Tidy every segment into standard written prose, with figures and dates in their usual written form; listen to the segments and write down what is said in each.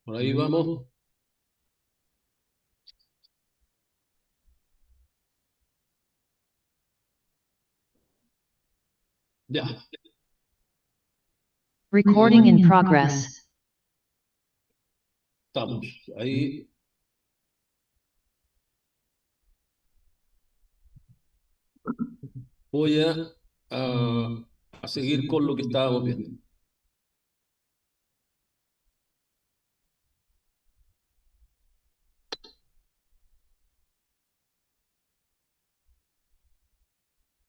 Por ahí vamos. Ya, Recording in progress. estamos. Ahí. Voy a seguir con lo que estábamos viendo.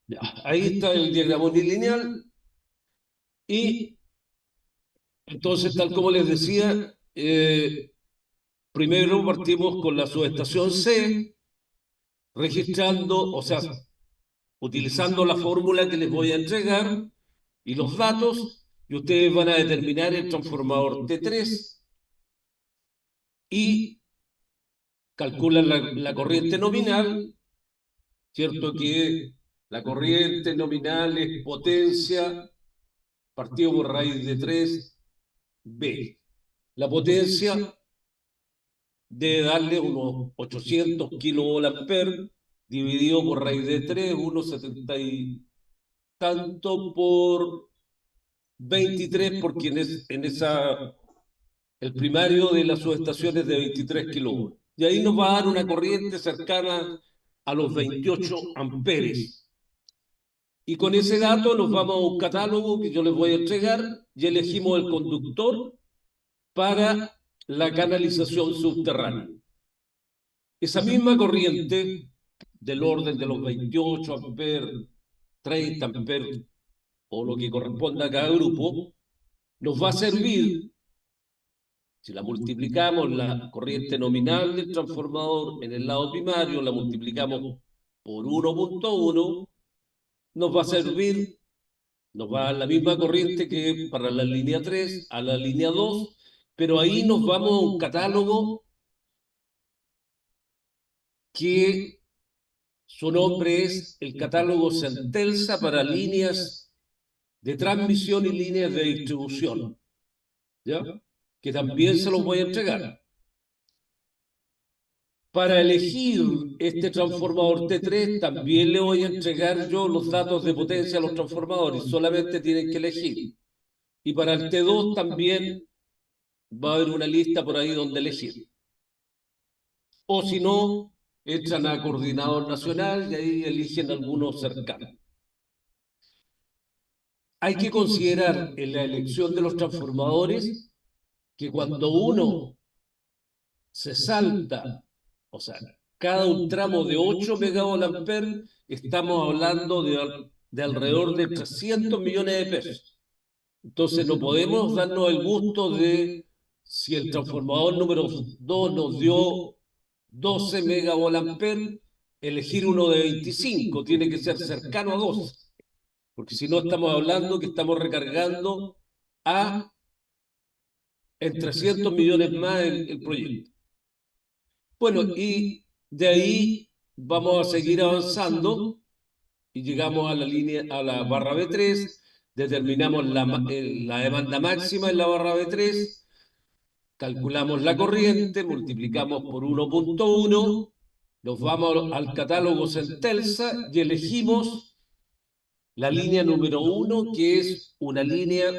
Ya, ahí está el diagrama unilineal y entonces, tal como les decía, primero partimos con la subestación C, registrando, o sea, utilizando la fórmula que les voy a entregar y los datos, y ustedes van a determinar el transformador T3 y calculan la corriente nominal, ¿cierto? Que la corriente nominal es potencia partido por raíz de 3 B. La potencia debe darle unos 800 kilovoltampер dividido por raíz de 3, unos 70 y tanto por 23, porque el primario de la subestación es de 23 kilovoltios. Y ahí nos va a dar una corriente cercana a los 28 amperes. Y con ese dato nos vamos a un catálogo que yo les voy a entregar y elegimos el conductor para la canalización subterránea. Esa misma corriente del orden de los 28 amperes, 30 amperes o lo que corresponda a cada grupo, nos va a servir, si la multiplicamos la corriente nominal del transformador en el lado primario, la multiplicamos por 1.1, nos va a servir, nos va a dar la misma corriente que para la línea 3 a la línea 2, pero ahí nos vamos a un catálogo que su nombre es el catálogo Centelsa para líneas de transmisión y líneas de distribución, ¿ya? Que también se los voy a entregar. Para elegir este transformador T3 también le voy a entregar yo los datos de potencia a los transformadores, solamente tienen que elegir. Y para el T2 también va a haber una lista por ahí donde elegir. O si no, entran a coordinador nacional y ahí eligen algunos cercanos. Hay que considerar en la elección de los transformadores que cuando uno se salta, o sea, cada un tramo de 8 megavoltampер, estamos hablando de alrededor de 300 millones de pesos. Entonces no podemos darnos el gusto de, si el transformador número 2 nos dio 12 megavoltampер, elegir uno de 25, tiene que ser cercano a 12, porque si no estamos hablando que estamos recargando a en 300 millones más el proyecto. Bueno, y de ahí vamos a seguir avanzando y llegamos a la línea, a la barra B3, determinamos la demanda máxima en la barra B3, calculamos la corriente, multiplicamos por 1.1, nos vamos al catálogo Centelsa y elegimos la línea número 1, que es una línea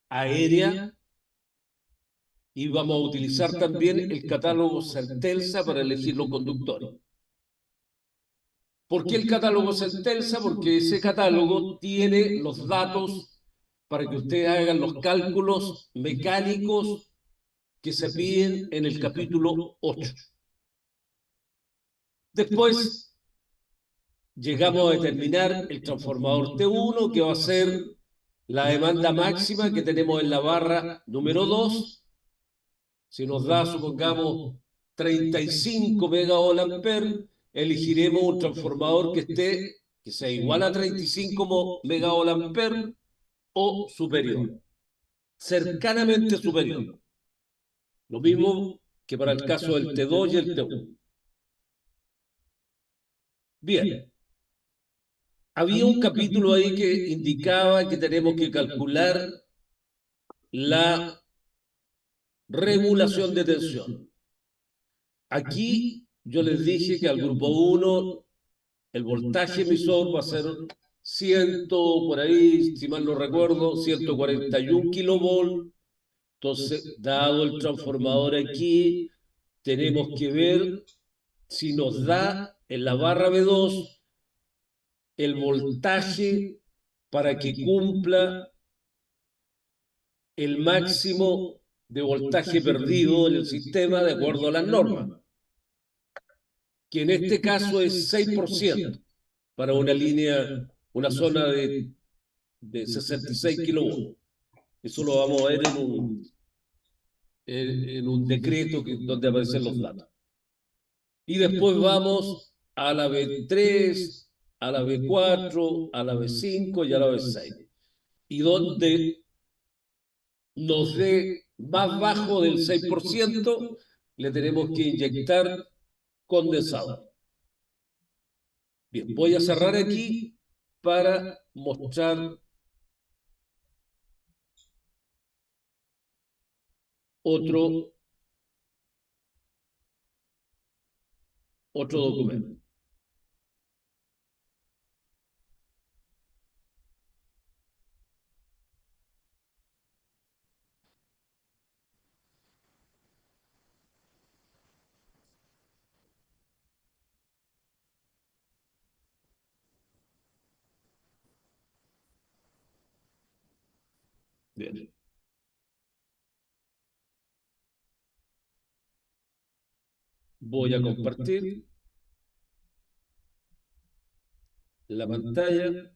aérea, y vamos a utilizar también el catálogo Centelsa para elegir los conductores. ¿Por qué el catálogo Centelsa? Porque ese catálogo tiene los datos para que ustedes hagan los cálculos mecánicos que se piden en el capítulo 8. Después llegamos a determinar el transformador T1, que va a ser la demanda máxima que tenemos en la barra número 2. Si nos da, supongamos, 35 megavoltampер, elegiremos un transformador que sea igual a 35 megavoltampер o superior, cercanamente superior. Lo mismo que para el caso del T2 y el T1. Bien, había un capítulo ahí que indicaba que tenemos que calcular la regulación de tensión. Aquí yo les dije que al grupo 1 el voltaje emisor va a ser 100, por ahí, si mal no recuerdo, 141 kilovolts. Entonces, dado el transformador aquí, tenemos que ver si nos da en la barra B2 el voltaje para que cumpla el máximo de voltaje perdido en el sistema de acuerdo a las normas, que en este caso es 6% para una línea, una zona de 66 kilovolts. Eso lo vamos a ver en un decreto donde aparecen los datos. Y después vamos a la B3, a la B4, a la B5 y a la B6. Y donde nos dé más bajo del 6%, le tenemos que inyectar condensador. Bien, voy a cerrar aquí para mostrar otro documento. Bien. Voy a compartir la pantalla.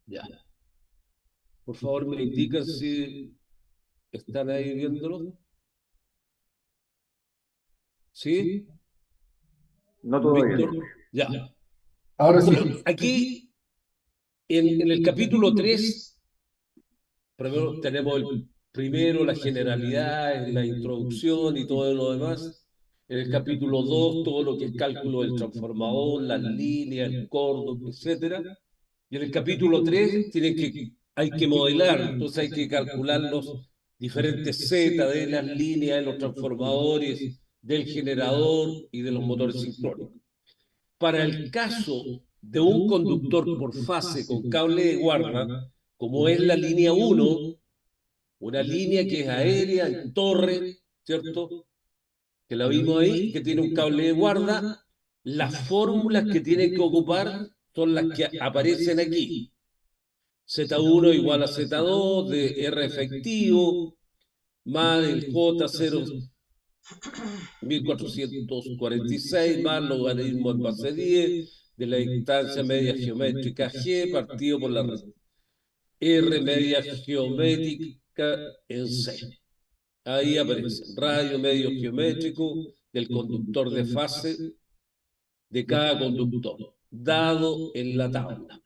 Ya. Por favor, me indican si están ahí viéndolo. ¿Sí? No todavía. Víctor, ya. Ahora sí. Bueno, aquí en el capítulo 3, primero tenemos primero la generalidad, la introducción y todo lo demás. En el capítulo 2, todo lo que es cálculo del transformador, las líneas, el cordón, etcétera. Y en el capítulo 3 hay que modelar, entonces hay que calcular los diferentes Z de las líneas, de los transformadores, del generador y de los motores sincrónicos. Para el caso de un conductor por fase con cable de guarda, como es la línea 1, una línea que es aérea, en torre, ¿cierto? Que la vimos ahí, que tiene un cable de guarda, las fórmulas que tiene que ocupar son las que aparecen aquí. Z1 igual a Z2 de R efectivo, más el J0 1446 más logaritmo en base 10 de la distancia media geométrica G partido por la R media geométrica en C. Ahí aparece radio medio geométrico del conductor de fase de cada conductor, dado en la tabla.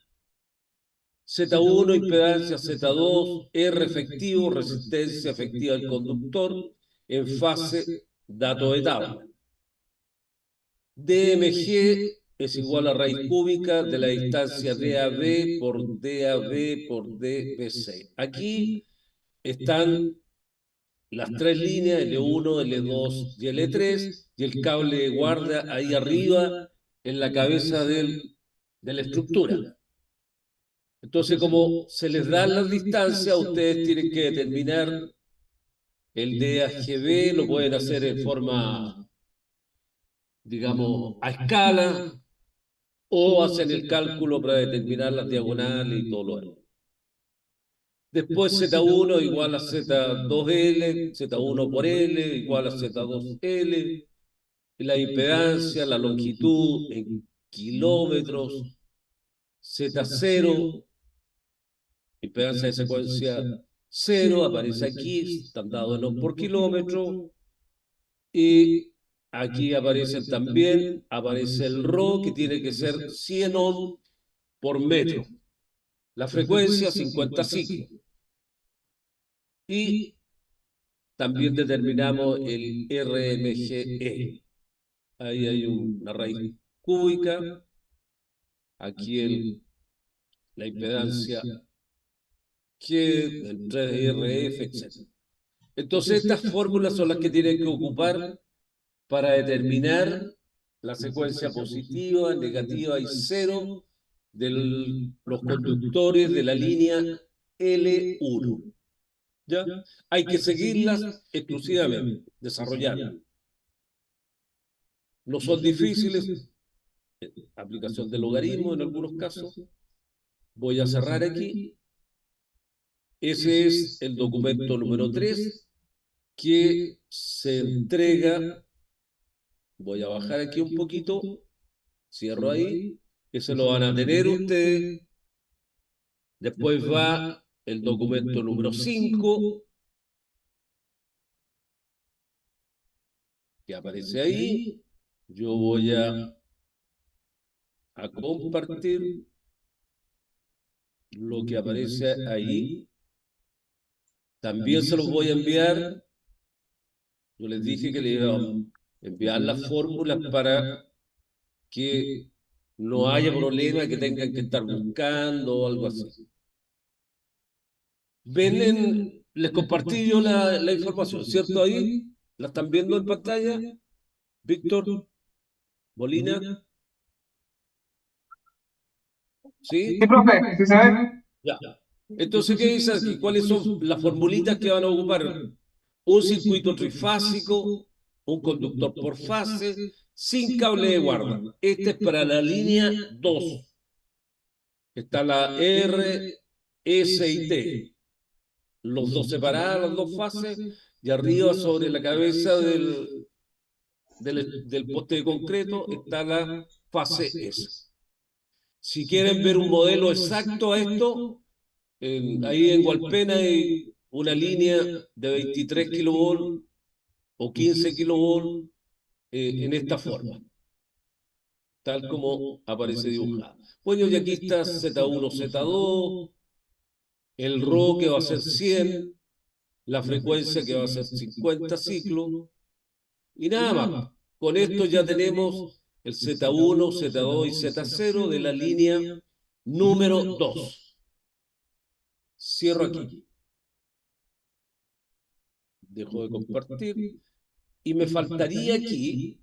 Z1, impedancia Z2, R efectivo, resistencia efectiva del conductor, en fase, dato de tabla. DMG es igual a raíz cúbica de la distancia DAB por DAB por DBC. Aquí están las tres líneas, L1, L2 y L3, y el cable de guarda ahí arriba en la cabeza de la estructura. Entonces, como se les dan las distancias, ustedes tienen que determinar el DAGB, lo pueden hacer en forma, digamos, a escala, o hacen el cálculo para determinar las diagonales y todo lo demás. Después Z1 igual a Z2L, Z1 por L igual a Z2L, la impedancia, la longitud en kilómetros, Z0, impedancia de secuencia 0, aparece aquí, están dados en por kilómetro, y aquí aparece también, aparece el ρ, que tiene que ser 100 ohm por metro. La frecuencia 50 ciclos. Y también determinamos el RMGE. Ahí hay una raíz cúbica. Aquí la impedancia G, el 3RF, etc. Entonces, estas fórmulas son las que tienen que ocupar para determinar la secuencia positiva, negativa y cero de los conductores de la línea L1. ¿Ya? Hay que seguirlas exclusivamente, desarrollarlas. No son difíciles, aplicación de logaritmo en algunos casos. Voy a cerrar aquí. Ese es el documento número 3 que se entrega. Voy a bajar aquí un poquito, cierro ahí, ese lo van a tener ustedes. Después va el documento número 5, que aparece ahí. Yo voy a compartir lo que aparece ahí. También se los voy a enviar. Yo les dije que les iba a enviar las fórmulas para que no haya problema, que tengan que estar buscando o algo así. Ven, les compartí yo la información, ¿cierto? Ahí, ¿la están viendo en pantalla? Víctor, Molina, Sí, ¿sí? profe, ¿sí se ve? Ya. Entonces, ¿qué dice aquí? ¿Cuáles son las formulitas que van a ocupar? Un circuito trifásico, un conductor por fase, sin cable de guarda. Este es para la línea 2. Está la R, S y T. Los dos separados, las dos fases, y arriba sobre la cabeza del poste de concreto está la fase S. Si quieren ver un modelo exacto a esto, ahí en Hualpena hay una línea de 23 kilovolts o 15 kilovolts en esta forma, tal como aparece dibujada. Bueno, y aquí está Z1, Z2, el RO que va a ser 100, la frecuencia que va a ser 50 ciclos, y nada más. Con esto ya tenemos el Z1, Z2 y Z0 de la línea número 2. Cierro aquí. Dejo de compartir. Y me faltaría aquí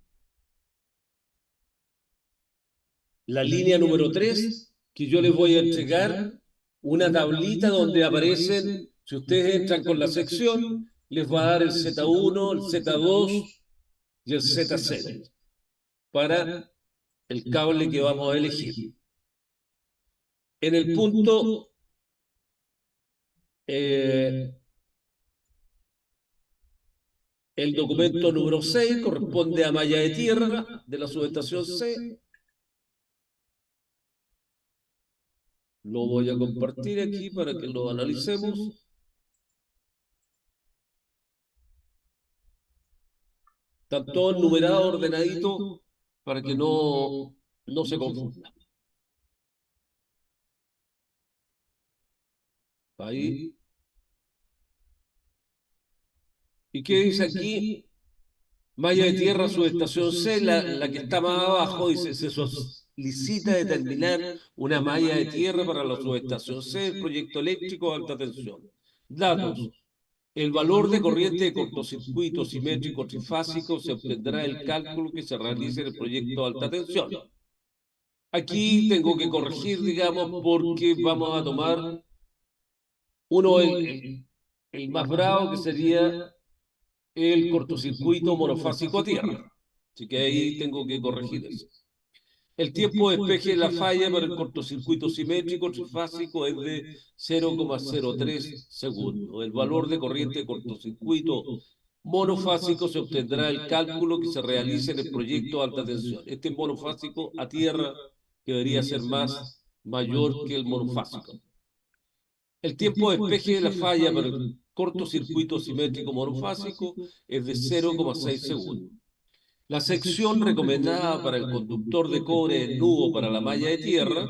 la línea número 3, que yo les voy a entregar una tablita donde aparecen, si ustedes entran con la sección, les va a dar el Z1, el Z2 y el Z0 para el cable que vamos a elegir. En el punto el documento número 6 corresponde a malla de tierra de la subestación C. Lo voy a compartir aquí para que lo analicemos. Están todos numerados, ordenaditos, para que no se confunda. Ahí. ¿Y qué dice aquí? Malla de tierra, subestación C, la que está más abajo, dice, se solicita determinar una malla de tierra para la subestación C del proyecto eléctrico de alta tensión. Datos. El valor de corriente de cortocircuito simétrico trifásico se obtendrá del cálculo que se realice en el proyecto de alta tensión. Aquí tengo que corregir, digamos, porque vamos a tomar uno, el más bravo, que sería el cortocircuito monofásico a tierra. Así que ahí tengo que corregir eso. El tiempo de despeje de la falla para el cortocircuito simétrico trifásico es de 0,03 segundos. El valor de corriente de cortocircuito monofásico se obtendrá el cálculo que se realice en el proyecto de alta tensión. Este monofásico a tierra que debería ser mayor que el monofásico. El tiempo de despeje de la falla para el cortocircuito simétrico monofásico es de 0,6 segundos. La sección recomendada para el conductor de cobre en nudo para la malla de tierra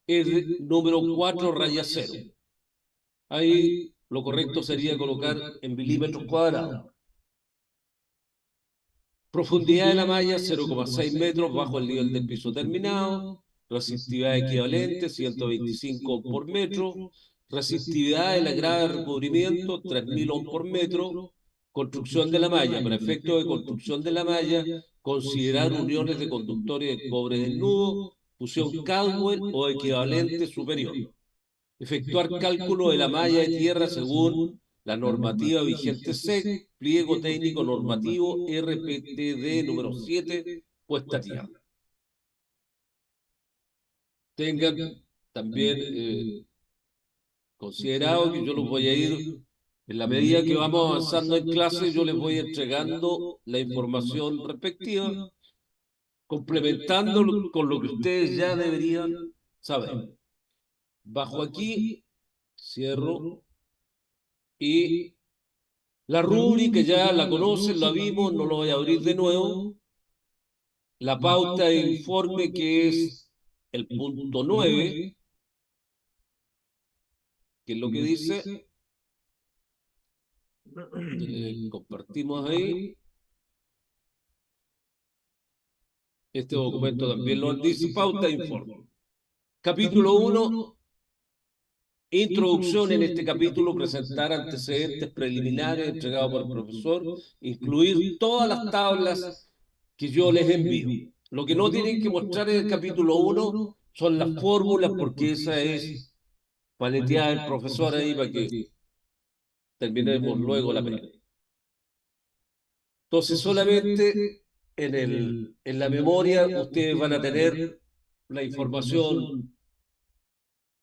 es de número 4 raya 0. Ahí lo correcto sería colocar en milímetros cuadrados. Profundidad de la malla 0,6 metros bajo el nivel del piso terminado. resistividad equivalente, 125 por metro, resistividad en la grave recubrimiento, 3000 ohm por metro, construcción de la malla. Para efectos de construcción de la malla, considerar uniones de conductores de cobre desnudo, fusión Caldwell o equivalente superior. Efectuar cálculo de la malla de tierra según la normativa vigente SEC, pliego técnico normativo RPTD número 7, puesta a tierra. Tengan también considerado que yo los voy a ir, en la medida que vamos avanzando en clase, yo les voy entregando la información respectiva, complementándolo con lo que ustedes ya deberían saber. Bajo aquí, cierro, y la rúbrica ya la conocen, la vimos, no lo voy a abrir de nuevo. La pauta de informe, que es el punto 9, que es lo que dice, compartimos ahí. Este documento también lo dice, pauta de informe. Capítulo 1, introducción. En este capítulo, presentar antecedentes preliminares entregados por el profesor, incluir todas las tablas que yo les envío. Lo que no tienen que mostrar en el capítulo 1 son las fórmulas, porque esa es paleteada del profesor ahí para que terminemos luego la pena. Entonces, solamente en la memoria ustedes van a tener la información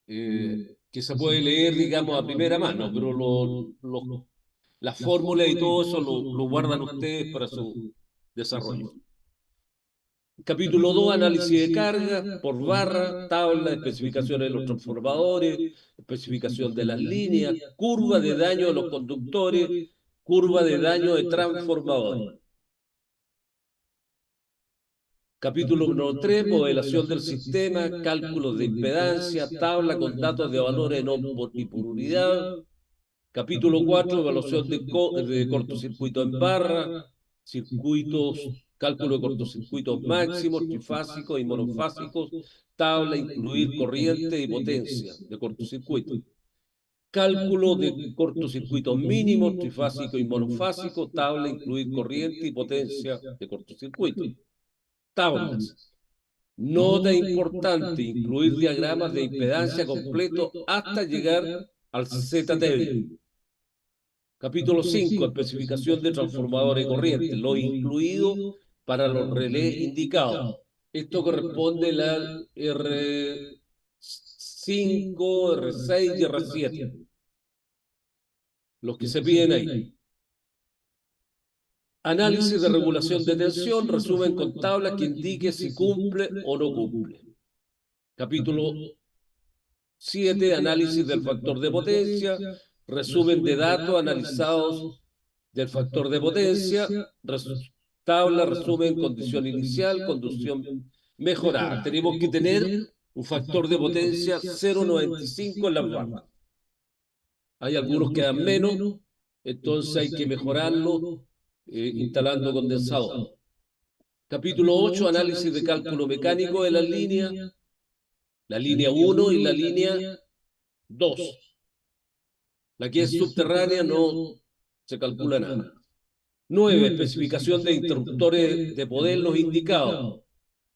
que se puede leer, digamos, a primera mano, pero las fórmulas y todo eso lo guardan ustedes para su desarrollo. Capítulo 2, análisis de carga por barra, tabla, especificaciones de los transformadores, especificación de las líneas, curva de daño de los conductores, curva de daño de transformadores. Capítulo número 3, modelación del sistema, cálculos de impedancia, tabla con datos de valores en ohm y por unidad. Capítulo 4, evaluación de cortocircuito en barra, circuitos, cálculo de cortocircuitos máximos, trifásicos y monofásicos, tabla, incluir corriente y potencia de cortocircuito. Cálculo de cortocircuitos mínimos, trifásico y monofásico, tabla, incluir corriente y potencia de cortocircuito. Tablas. Nota importante, incluir diagramas de impedancia completo hasta llegar al ZTB. Capítulo 5, especificación de transformadores de corriente, lo incluido para los relés indicados. Esto corresponde al R5, R6 y R7. Los que se piden ahí. Análisis de regulación de tensión, resumen con tabla que indique si cumple o no cumple. Capítulo 7, análisis del factor de potencia, resumen de datos analizados del factor de potencia, tabla, resumen, condición inicial, conducción mejorada. Tenemos que tener un factor de potencia 0,95 en las barras. Hay algunos que dan menos, entonces hay que mejorarlo instalando condensador. Capítulo 8, análisis de cálculo mecánico de las líneas, la línea 1 y la línea 2. La que es subterránea no se calcula nada. 9, especificación de interruptores de poder los indicados.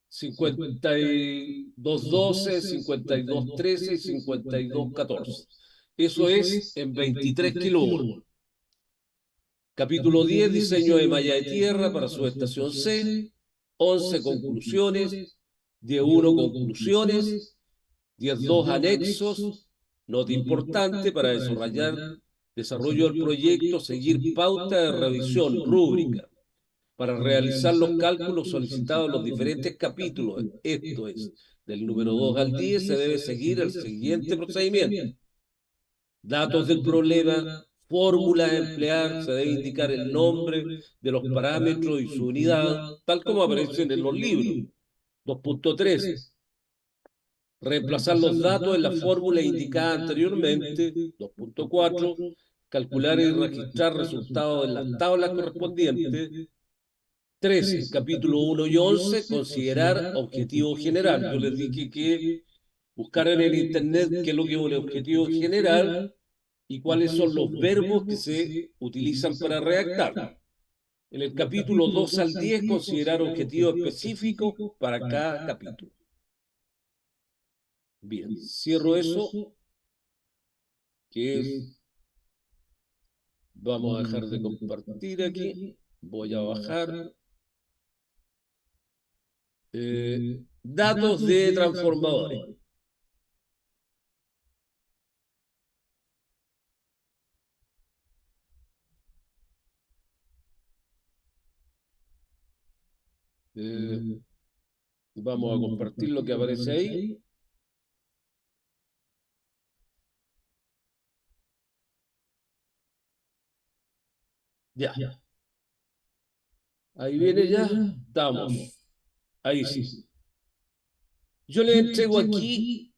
5212, 5213 y 5214. Eso es en 23 kilovolts. Capítulo 10, diseño de malla de tierra para subestación C. 11, conclusiones. 10.1, conclusiones. 10.2, anexos. Nota importante para desarrollo del proyecto, seguir pauta de revisión, rúbrica, para realizar los cálculos solicitados en los diferentes capítulos. Esto es, del número 2 al 10 se debe seguir el siguiente procedimiento. Datos del problema, fórmulas a emplear, se debe indicar el nombre de los parámetros y su unidad, tal como aparecen en los libros. 2.3. Reemplazar los datos en la fórmula indicada anteriormente. 2.4. Calcular y registrar resultados en las tablas correspondientes. 3, el capítulo 1 y 11, considerar objetivo general. Yo les dije que buscaran en internet qué es lo que es un objetivo general y cuáles son los verbos que se utilizan para redactar. En el capítulo 2 al 10, considerar objetivos específicos para cada capítulo. Bien, cierro eso, que es... Vamos a dejar de compartir aquí. Voy a bajar. Datos de transformadores. Vamos a compartir lo que aparece ahí. Ya. Ahí viene ya. Estamos. Ahí sí. Yo le entrego aquí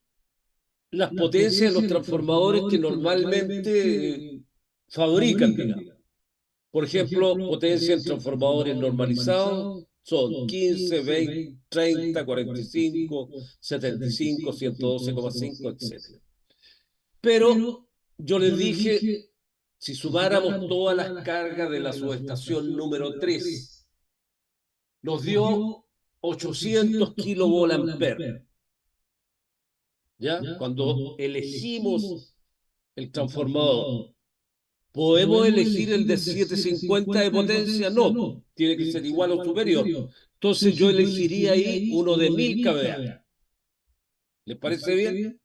las potencias de los transformadores que normalmente fabrican, digamos. Por ejemplo, potencia en transformadores normalizados son 15, 20, 30, 45, 75, 112,5, etc. Pero yo les dije, si sumáramos todas las cargas de la subestación número 3, nos dio 800 kilovolt-ampere. ¿Ya? Cuando elegimos el transformador, ¿podemos elegir el de 750 de potencia? No, tiene que ser igual o superior. Entonces yo elegiría ahí uno de 1000 kVA. ¿Les parece bien?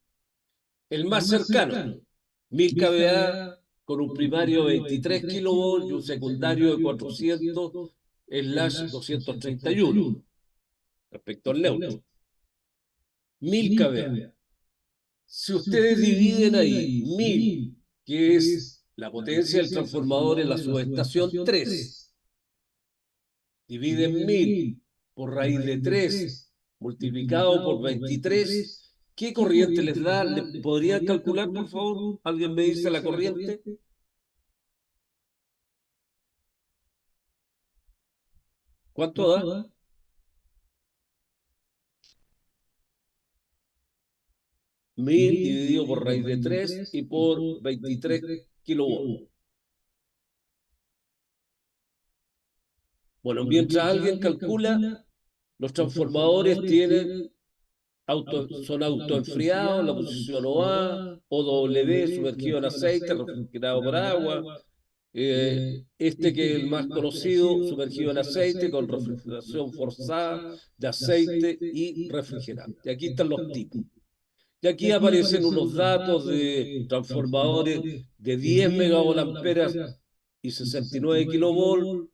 El más cercano, 1000 kVA con un primario de 23 kV y un secundario de 400/231 respecto al neutro. 1000 kVA. Si ustedes dividen ahí 1000, que es la potencia del transformador en la subestación 3, dividen 1000 por raíz de 3 multiplicado por 23, ¿qué corriente les da? ¿Le podrían calcular, por favor? ¿Alguien me dice la corriente? ¿Cuánto da? 1000 dividido por raíz de 3 y por 23 kilovolts. Bueno, mientras alguien calcula, los transformadores son autoenfriados, la posición OA, OW, sumergido en aceite, refrigerado por agua. Este que es el más conocido, sumergido en aceite, con refrigeración forzada de aceite y refrigerante. Y aquí están los tipos. Y aquí aparecen unos datos de transformadores de 10 megavoltamperes y 69 kilovolt,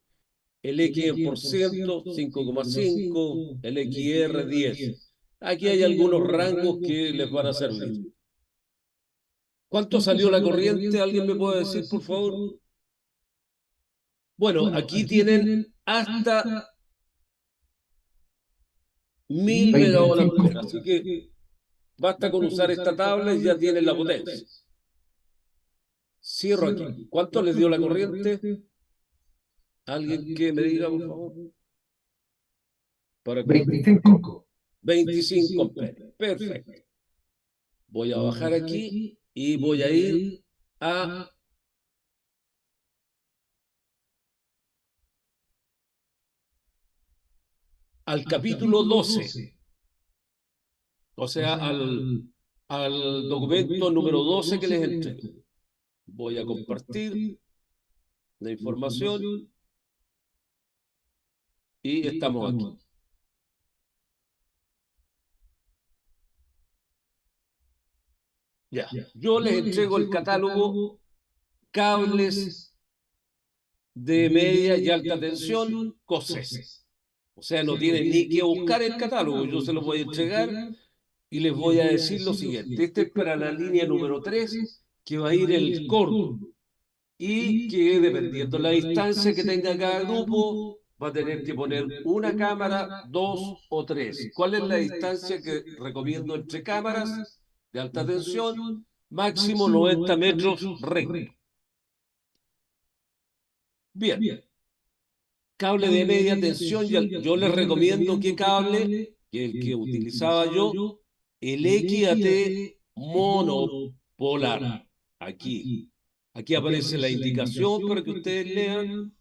el X en por ciento, 5,5, el XR 10. Aquí hay algunos rangos que les van a servir. ¿Cuánto salió la corriente? ¿Alguien me puede decir, por favor? Bueno, aquí tienen hasta 1000 megavoltamperes, así que basta con usar esta tabla y ya tienen la potencia. Cierro aquí. ¿Cuánto les dio la corriente? ¿Alguien que me diga, por favor? Para 25. 25 amperes. Perfecto. Voy a bajar aquí y voy a ir al capítulo 12, o sea, al documento número 12 que les entrego. Voy a compartir la información y estamos aquí. Ya, yo les entrego el catálogo cables de media y alta tensión COSES. O sea, no tienen ni que buscar el catálogo, yo se los voy a entregar y les voy a decir lo siguiente. Este es para la línea número 3, que va a ir el CORDO, y que dependiendo la distancia que tenga cada grupo, va a tener que poner una cámara, dos o tres. ¿Cuál es la distancia que recomiendo entre cámaras de alta tensión? Máximo 90 metros recto. Bien. Cable de media tensión, yo les recomiendo qué cable, que el que utilizaba yo, el XAT monopolar. Aquí. Aquí aparece la indicación para que ustedes lean.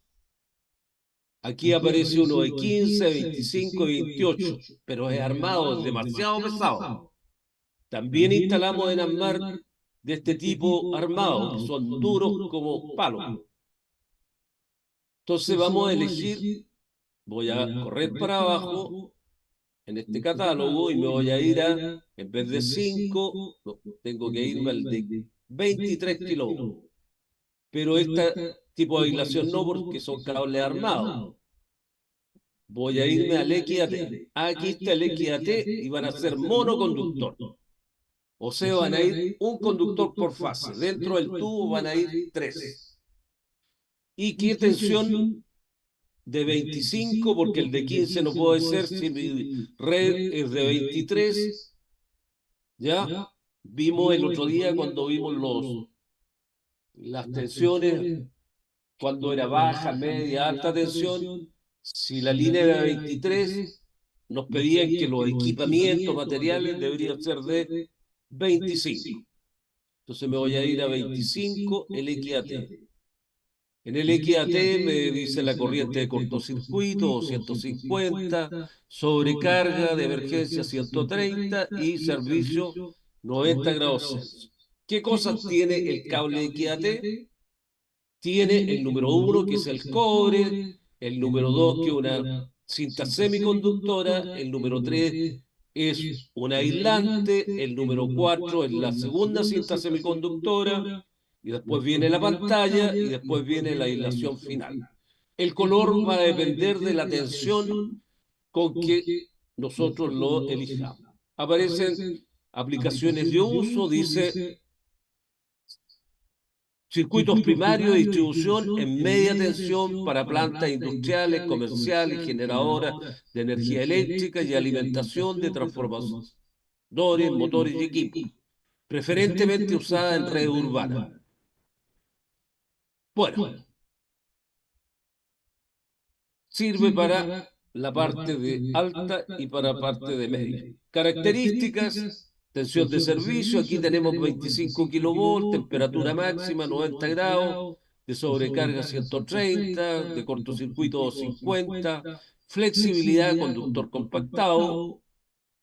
Aquí aparece uno de 15, 25 y 28, pero es armado, es demasiado pesado. También instalamos en Asmar de este tipo armados, que son duros como palos. Entonces vamos a elegir, voy a correr para abajo en este catálogo y me voy a ir a, en vez de 5, no, tengo que irme al de 23 kilovoltios. Pero este tipo de aislación no, porque son cables armados. Voy a irme al XAT. Aquí está el XAT y van a ser monoconductor. O sea, van a ir un conductor por fase. Dentro del tubo van a ir 3. ¿Y qué tensión? De 25, porque el de 15 no puede ser si mi red es de 23. ¿Ya? Vimos el otro día cuando vimos las tensiones, cuando era baja, media, alta tensión. Si la línea era 23, nos pedían que los equipamientos, materiales, deberían ser de 25. Entonces me voy a ir a 25, el XAT. En el XAT me dice la corriente de cortocircuito 250, sobrecarga de emergencia 130 y servicio 90 grados Celsius. ¿Qué cosas tiene el cable XAT? Tiene el número 1, que es el cobre, el número 2, que es una cinta semiconductora, el número 3 es un aislante, el número 4 es la segunda cinta semiconductora, y después viene la pantalla y después viene la aislación final. El color va a depender de la tensión con que nosotros lo elijamos. Aparecen aplicaciones de uso, dice circuitos primarios de distribución en media tensión para plantas industriales, comerciales, generadoras de energía eléctrica y alimentación de transformadores, motores y equipos, preferentemente usada en redes urbanas. Bueno, sirve para la parte de alta y para parte de media. Características: tensión de servicio, aquí tenemos 25 kilovolts, temperatura máxima 90 grados, de sobrecarga 130, de cortocircuito 50, flexibilidad, conductor compactado.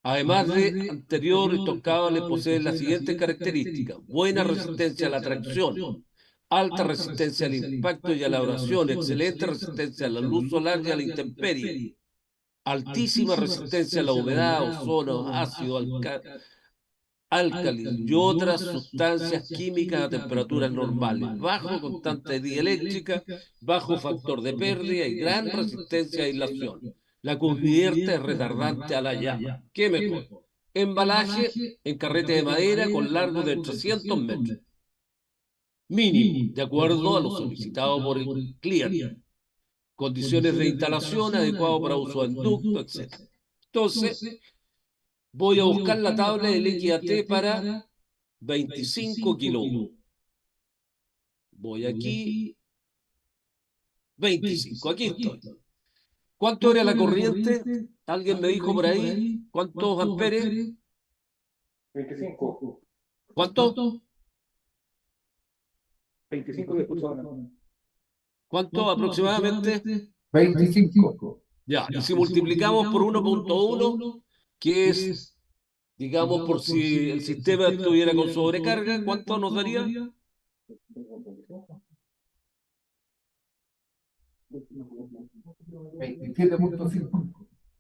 Además de anterior, estos cables poseen las siguientes características: buena resistencia a la tracción, alta resistencia al impacto y a la abrasión, excelente resistencia a la luz solar y a la intemperie, altísima resistencia a la humedad, ozono, ácido, álcalis y otras sustancias químicas a temperaturas normales, bajo constante dieléctrica, bajo factor de pérdida y gran resistencia a aislación. La cubierta es retardante a la llama. ¿Qué mejor? Embalaje en carrete de madera con largo de 300 metros. Mínimo, de acuerdo a lo solicitado por el cliente. Condiciones de instalación adecuado para uso en ducto, etc. Entonces, voy a buscar la tabla del XAT para 25 kilovatios. Voy aquí, 25, aquí estoy. ¿Cuánto era la corriente? ¿Alguien me dijo por ahí? ¿Cuántos amperes? 25. ¿Cuánto? 25 de personas. ¿Cuánto aproximadamente? 25. Ya, y si multiplicamos por 1.1, que es, digamos, por si el sistema estuviera con sobrecarga, ¿cuánto nos daría? 27.5.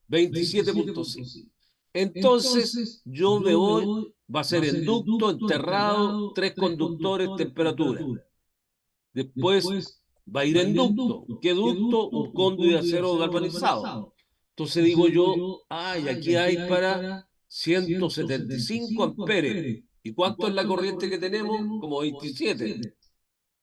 27.5. Entonces, yo me voy, va a ser en ducto, enterrado, 3 conductores, temperatura. Después va a ir en ducto. ¿Qué ducto? Un cóndor de acero galvanizado. Entonces digo yo, ay, aquí hay para 175 amperes. ¿Y cuánto es la corriente que tenemos? Como 27.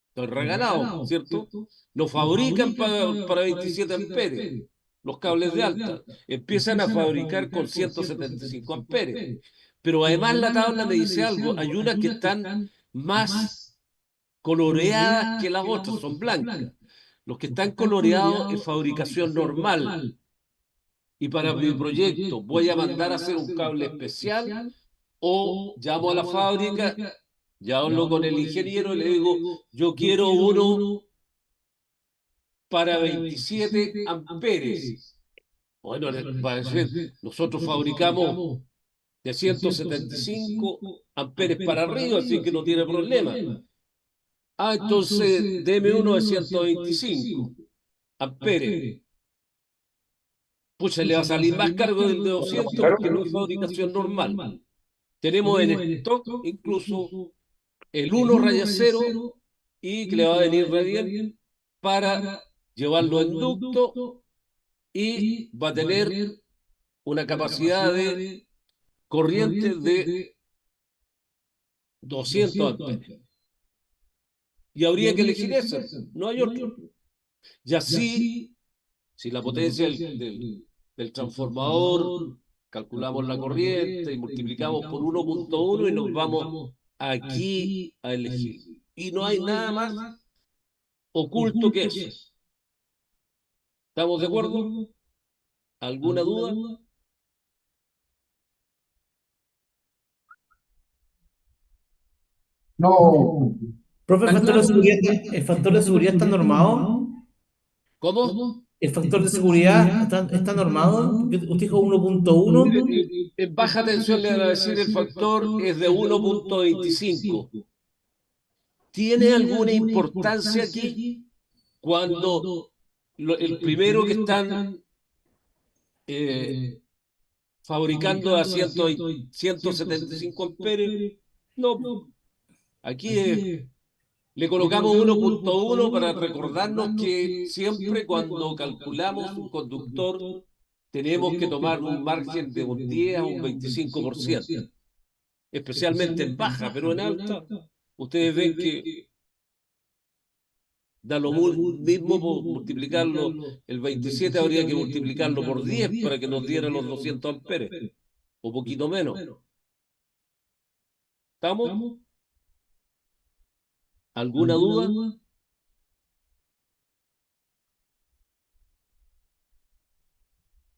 Estoy regalado, ¿cierto? Lo fabrican para 27 amperes. Los cables de alta empiezan a fabricar con 175 amperes. Pero además la tabla me dice algo. Hay unas que están más coloreadas que las otras, son blancas. Los que están coloreados es fabricación normal. Y para mi proyecto voy a mandar a hacer un cable especial o llamo a la fábrica, ya hablo con el ingeniero y le digo, yo quiero uno para 27 amperes. Bueno, va a decir, nosotros fabricamos de 175 amperes para arriba, así que no tiene problema. Ah, entonces deme uno de 125 amperes. Pucha, le va a salir más caro del de 200 Claro. porque no es fabricación normal. Tenemos en stock incluso el 1 raya 0 y que le va a venir re bien para llevarlo en ducto y va a tener una capacidad de corriente de 200 amperes. Y habría que elegir ese, no hay otro. Y así, si la potencia del transformador, calculamos la corriente y multiplicamos por 1.1 y nos vamos aquí a elegir. Y no hay nada más oculto que eso. ¿Estamos de acuerdo? ¿Alguna duda? No. Profe, el factor de seguridad está normado. ¿Cómo? ¿El factor de seguridad está normado? Porque usted dijo 1.1. En baja tensión le van a decir el factor es de 1.25. ¿Tiene alguna importancia aquí cuando el primero que están fabricando a 175 amperes? No, aquí le colocamos 1.1 para recordarnos que siempre cuando calculamos un conductor tenemos que tomar un margen de un 10 a un 25%, especialmente en baja, pero en alta ustedes ven que da lo mismo por multiplicarlo, el 27 habría que multiplicarlo por 10 para que nos diera los 200 amperes, o poquito menos. ¿Estamos? ¿Alguna duda?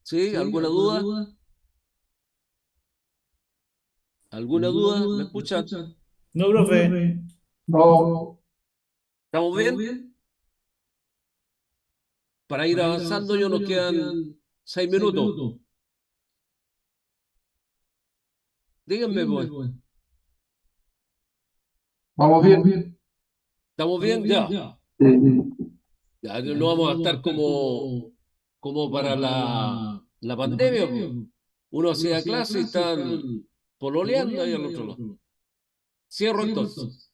¿Sí? ¿Alguna duda? ¿Alguna duda? ¿Me escuchan? No, profe. No. ¿Estamos bien? Para ir avanzando, ya nos quedan 6 minutos. Díganme, pues. Vamos bien. ¿Estamos bien? Ya. Sí. Ya no vamos a estar como para la pandemia, pues. Uno hacía clase y están pololeando ahí al otro lado. Cierro entonces.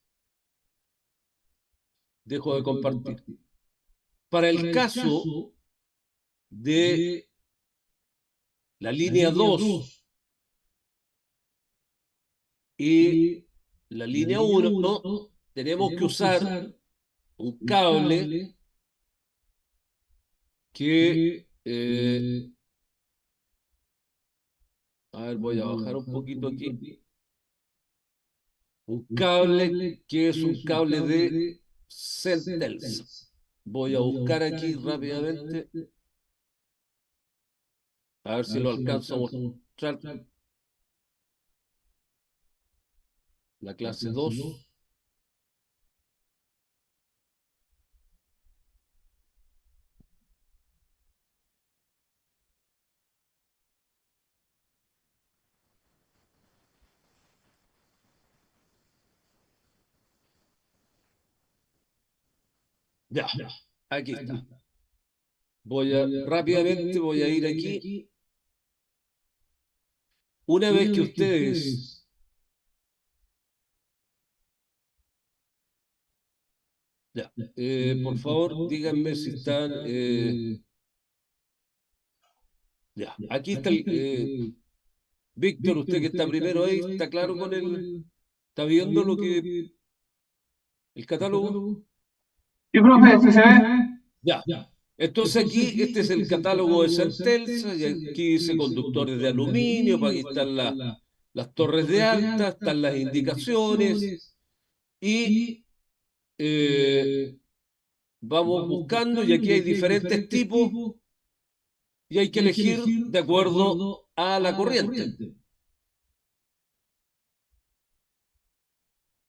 Dejo de compartir. Para el caso de la línea 2 y la línea 1, tenemos que usar un cable que, a ver, voy a bajar un poquito aquí. Un cable que es un cable de Centelsa. Voy a buscar aquí rápidamente, a ver si lo alcanzo a mostrar. La clase 2. Ya, aquí está. Rápidamente voy a ir aquí. Una vez que ustedes ya, por favor, díganme si están. Ya, aquí está Víctor, usted que está primero ahí, ¿está claro con el? ¿Está viendo lo que el catálogo? Sí, profe, ¿sí se ve? Ya. Entonces aquí, este es el catálogo de Centelsa, y aquí dice conductores de aluminio, aquí están las torres de alta, están las indicaciones, y vamos buscando y aquí hay diferentes tipos y hay que elegir de acuerdo a la corriente.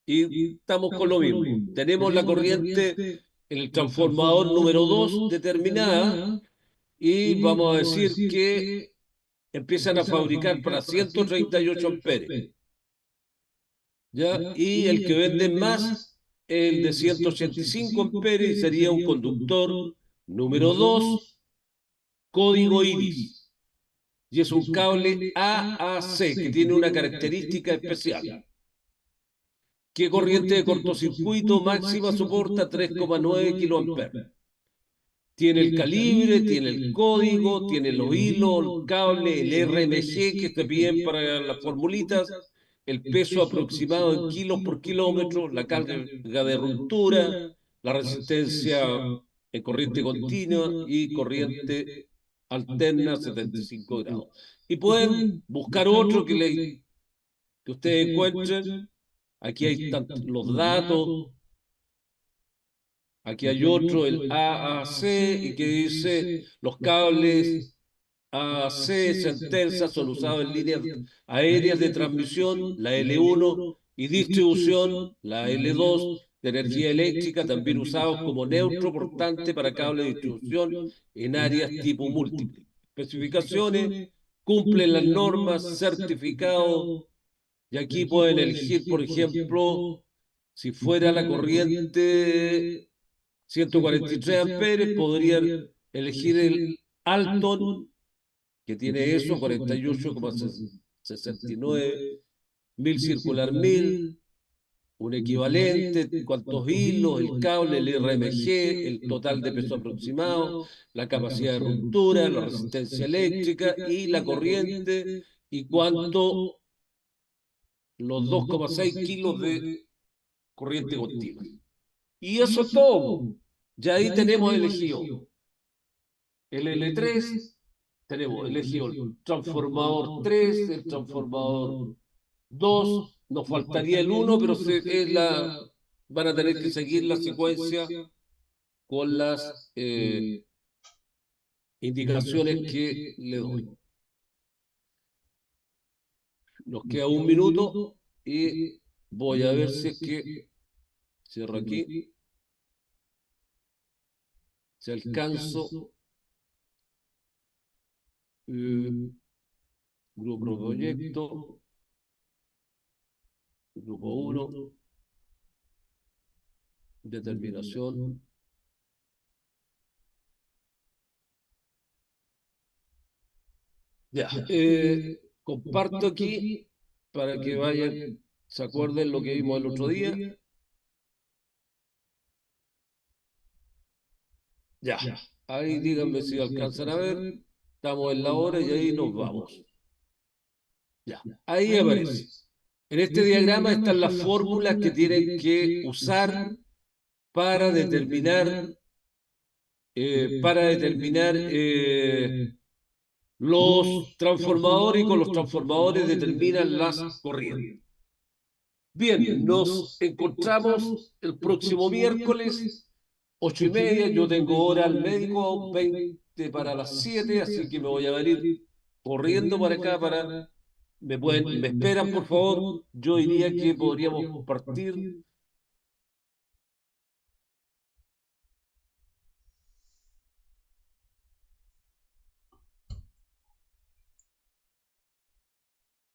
Y estamos con lo mismo. Tenemos la corriente en el transformador número 2 determinada y vamos a decir que empiezan a fabricar para 138 amperes. ¿Ya? Y el que venden más, el de 185 amperes, sería un conductor número 2, código iris. Y es un cable AAC que tiene una característica especial. ¿Qué corriente de cortocircuito máxima soporta? 3,9 kiloamperes. Tiene el calibre, tiene el código, tiene los hilos, el cable, el RMG que te piden para las formulitas, el peso aproximado en kilos por kilómetro, la carga de ruptura, la resistencia en corriente continua y corriente alterna 75 grados. Y pueden buscar otro que ustedes encuentren. Aquí hay los datos. Aquí hay otro, el AAC, y que dice los cables AAC Centelsa son usados en líneas aéreas de transmisión, la L1, y distribución, la L2, de energía eléctrica, también usados como neutro portante para cable de distribución en áreas tipo múltiple. Especificaciones, cumplen las normas, certificados, y aquí pueden elegir, por ejemplo, si fuera la corriente 143 amperes, podrían elegir el Alton, que tiene eso, 48,69, 1000 circular 1000, un equivalente, cuántos hilos, el cable, el RMG, el total de peso aproximado, la capacidad de ruptura, la resistencia eléctrica y la corriente, y cuánto los 2,6 kilos de corriente continua. Y eso es todo. Ya ahí tenemos elegido el L3, tenemos elegido el transformador 3, el transformador 2, nos faltaría el 1, pero van a tener que seguir la secuencia con las indicaciones que le doy. Nos queda un minuto y voy a ver si es que cierro aquí. Si alcanzo, grupo proyecto, grupo 1, determinación. Ya, comparto aquí para que vayan, se acuerden lo que vimos el otro día. Ya, ahí díganme si alcanzan a ver. Estamos en la hora y ahí nos vamos. Ya, ahí aparece. En este diagrama están las fórmulas que tienen que usar para determinar, los transformadores, y con los transformadores determinan las corrientes. Bien, nos encontramos el próximo miércoles, 8:30. Yo tengo hora al médico, 20 para las 7, así que me voy a venir corriendo para acá me esperan, por favor. Yo diría que podríamos partir